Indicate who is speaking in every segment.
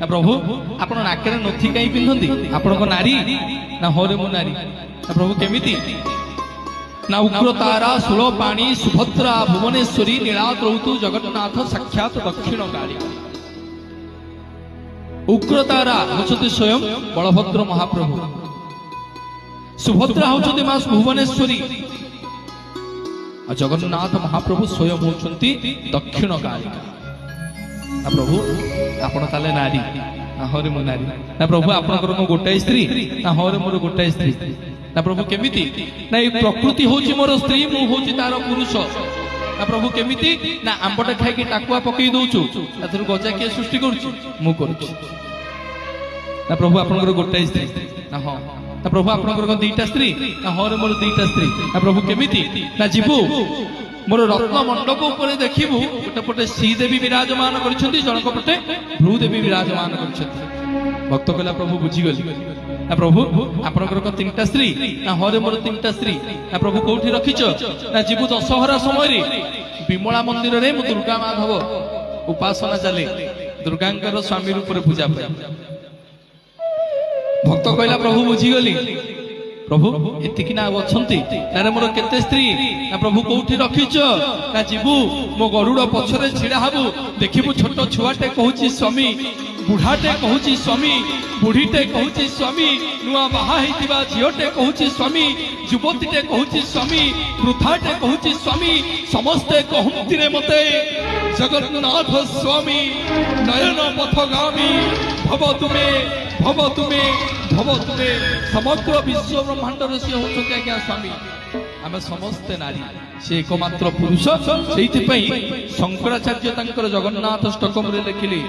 Speaker 1: ना प्रभु आपण नाकेर नथी कहीं पिंधती आपण को नारी ना होरे मु नारी ना प्रभु केमिति ना उग्र तारा सुल पाणी सुभद्रा भुवनेश्वरी नीलाद्रौतु जगन्नाथ साक्षात दक्षिण काली उग्र तारा होचति स्वयं बलभद्र महाप्रभु सुभद्रा होचति मां भुवनेश्वरी जगन्नाथ महाप्रभु स्वयं होचंती दक्षिण काली ना प्रभु आपण ताले नारी ना हरे मु नारी ना प्रभु आपनकर को गोटाई स्त्री ना हरे मोर गोटाई स्त्री ना प्रभु केमिति ना ये प्रकृति होची मोर स्त्री मु होची तार पुरुष ना प्रभु केमिति ना आंबटे खाई के टाकुआ पकई दोचु अथर गजा के सृष्टि करूची मु करूची ना प्रभु आपनकर गोटाई स्त्री ना हो ना प्रभु आपनकर को दीटा स्त्री ना हरे मोर दीटा स्त्री ना प्रभु केमिति ना जीवु मोर रत्न मंडप ऊपर देखिबु गोटे पटे श्रीदेवी विराजमान करछंती जनक पटे भूदेवी विराजमान करछंती भक्त कहला प्रभु बुझी गली ना प्रभु आपनकर को तीनटा स्त्री ना हरे मोर तीनटा स्त्री ना प्रभु कोठी रखिछ ना जीवु दशहरा समय रे विमला मंदिर रे मु दुर्गा माधव उपासना चले दुर्गांकर स्वामी रूप रे पूजा पाई भक्त कहला प्रभु बुझी गली प्रभु एतिकी ना अछंती तारे मोर केते स्त्री ना प्रभु कोठी रखिछ ना जीवु मो गरुड़ पछरे छिड़ा हबु देखिबु छोट छुआटे कहूची स्वामी बुढ़ाटे कहूची स्वामी बुढ़ीटे कहूची स्वामी नुआ बाहा हेतिबा झियोटे कहूची स्वामी युवतीटे कहूची स्वामी वृद्धाटे कहूची स्वामी समस्ते कहंती रे मते जगन्नाथ स्वामी नयन पथगामी भव तुमे भव तुमे भव तुमे समग्र विश्व ब्रह्मांड सी होचंती आज्ञा स्वामी आम समस्ते नारी से एकमात्र पुरुष से शंकराचार्य तांकर जगन्नाथ स्टकम रे लिखिले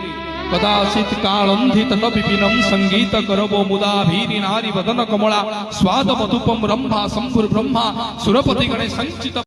Speaker 1: कदाचित कालंधि तट विपिनम संगीत करबो मुदाभीरी नारी वदन कमला स्वाद मधुपम ब्रह्मा शंभुर ब्रह्मा सुरपति गणे संचित